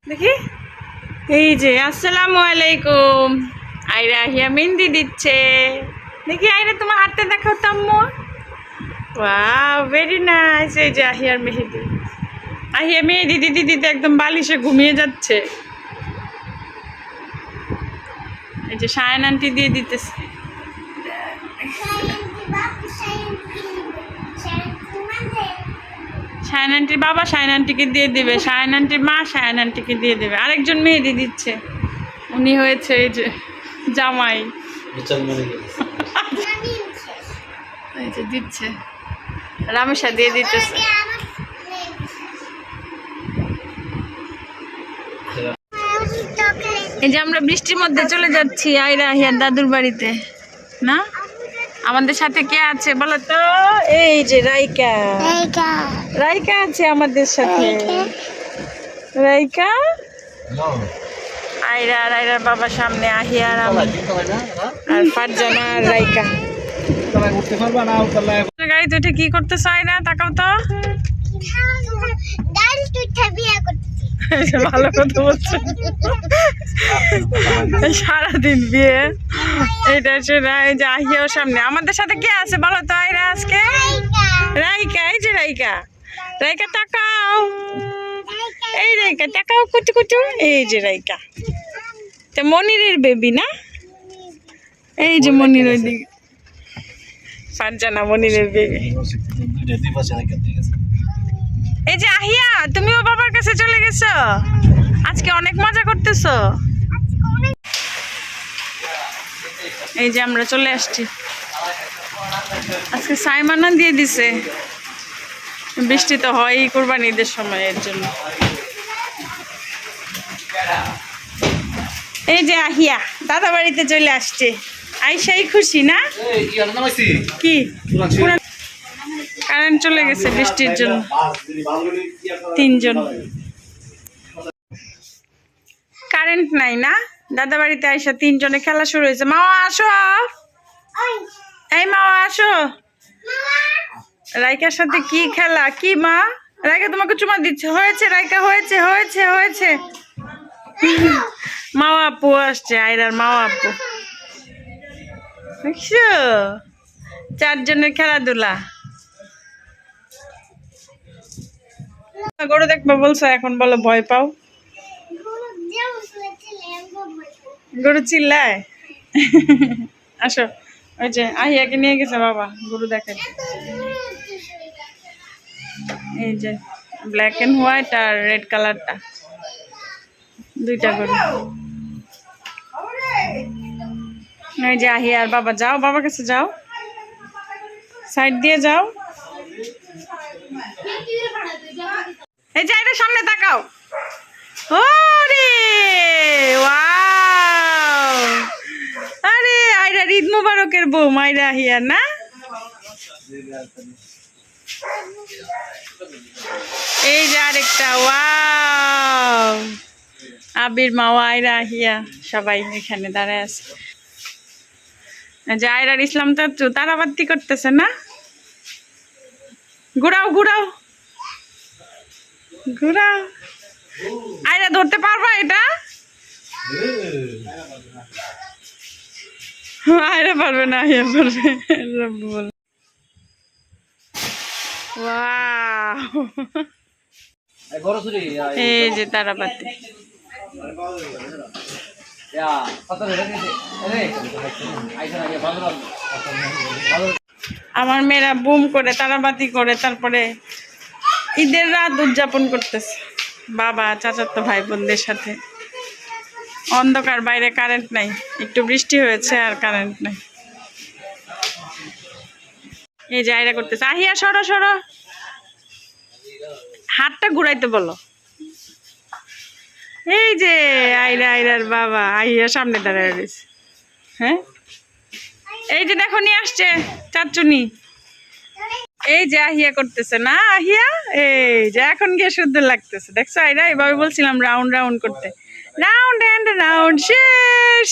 দেখি এই যে আসসালামু আলাইকুম। আয়রা আহিয়া মেহেন্দি দিচ্ছে। দেখি আয়রা তোমার হাতটা দেখাও তো আম্মু। Wow very nice. এই যে আহিয়ার মেহেদি। আহিয়া মেহেদি দিদি দিদি একদম বালিশে ঘুমিয়ে যাচ্ছে। এই যে সায়ন আন্টি দিয়ে দিতেছে। সায়ন আন্টির বাবা সায়ন আন্টিকে দিয়ে দেবে, সায়ন আন্টির মা সায়ন আন্টিকে দিয়ে দেবে। আরেকজন মেহেদি দিচ্ছে, উনি হয়েছে এই যে জামাই। এই যে দিচ্ছে, রামেশা দিয়ে দিতেছে। এই যে আমরা বৃষ্টির মধ্যে চলে যাচ্ছি আয়রা আহিয়ার দাদুর বাড়িতে। না আমাদের সাথে কে আছে বলো তো? এই যে রাইকা, রাইকা আছে আমাদের সাথে। রাইকা আয়রা আর আয়রার বাবা সামনে, আহিয়া আর আমি আর ফারজানা আর রাইকা। গাড়িতে উঠে কি করতেছ আয়রা? তাকাও তো। ভালো কথা বলছো, সারাদিন বিয়ে। এইটা এই যে আহিয়াও সামনে। আমাদের সাথে কে আছে বলো তো আয়রা আজকে? রাইকা। এই যে রাইকা, রাইকা তাকাও। এই রাইকা তাকাও কুটু কুটু। এই যে রাইকা, তা মনিরের বেবি না? এই যে মনির ওইদিকে, ফারজানা মনিরের বেবি। এই যে আহিয়া তুমিও বাবার কাছে চলে গেছো, আজকে অনেক মজা করতেছো। এই যে আমরা চলে আসছি। আজকে সাইমানা দিয়ে দিছে, বৃষ্টি তো হয় কোরবানি ঈদের সময়, এর জন্য। এই যে আহিয়া দাদা বাড়িতে চলে আসছে, আইসাই খুশি না? কি কারেন্ট চলে গেছে বৃষ্টির জন্য, 3 জন কারেন্ট নাই না? দাদা বাড়িতে আইসা 3 জনে খেলা শুরু হয়েছে। মামা আসো, এই মামা আসো। রাইকার সাথে কি খেলা? কি মা? রাইকা তোমাকে চুমা দিচ্ছে। হয়েছে রাইকা, হয়েছে হয়েছে হয়েছে। মাও আপু আসছে, আয়রার মাও আপু। দেখছো 4 জনের খেলাধুলা। গরু দেখবা বলছো, এখন বলো ভয় পাও। গরু চিল্লায়। আসো, ওই যে আহিয়াকে নিয়ে গেছে বাবা গরু দেখে। এই যে ব্ল্যাক এন্ড হোয়াইট আর রেড কালারটা, 2টা গরু। এই যে আহিয়া আর বাবা, যাও বাবার কাছে যাও, সাইড দিয়ে যাও। এই যে এটা সামনে তাকাও। ওরে ওয়াও, আরে আয়রা ঈদ মুবারকের বউ মাইরা আহিয়া না? এই যে আরেকটা, ওয়াও আবির মাও আয়রা আহিয়া সবাই এখানে দাঁড়ায় আছে। যে আয়রার ইসলাম চাচু তারাবাতি করতেছে না? ঘুরাও ঘুরাও ঘুরাও। আয়রা ধরতে পারবা এটা? আয়রা পারবে না, আহিয়া পারবে। এই যে তারাবাতি। আমার মেয়েরা বুম করে তারাবাতি করে তারপরে ঈদের রাত উদযাপন করতেছে বাবা চাচাতো ভাই বোনদের সাথে। অন্ধকার, বাইরে কারেন্ট নাই, একটু বৃষ্টি হয়েছে আর কারেন্ট নাই। এই যে আয়রা করতেছে। আহিয়া সরো সরো, হাতটা ঘুরাইতে বলো। এই যে আয়রা, আয়রার বাবা আহিয়া সামনে দাঁড়ায় রয়েছে। হ্যাঁ এই যে দেখো নিয়ে আসছে চাচুনি। এই যে আহিয়া করতেছে না? আহিয়া এই যে এখন গিয়ে সুন্দর লাগতেছে, দেখছো আয়রা? এভাবে বলছিলাম রাউন্ড রাউন্ড করতে, রাউন্ড এন্ড রাউন্ড শেষ।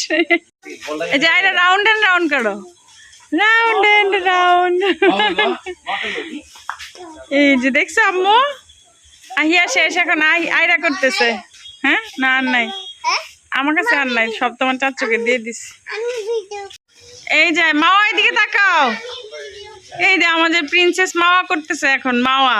এই যে আয়রা রাউন্ড এন্ড রাউন্ড করো, রাউন্ড এন্ড রাউন্ড। এই যে দেখছো আম্মু, আহিয়া শেষ, এখন আয়রা করতেছে। হ্যাঁ না আর নাই, আমার কাছে আর নাই, সব তোমার চাচুকে দিয়ে দিস। এই যে মাওয়া, এদিকে তাকাও। এই যে আমাদের প্রিন্সেস মাওয়া করতেছে এখন, মাওয়া।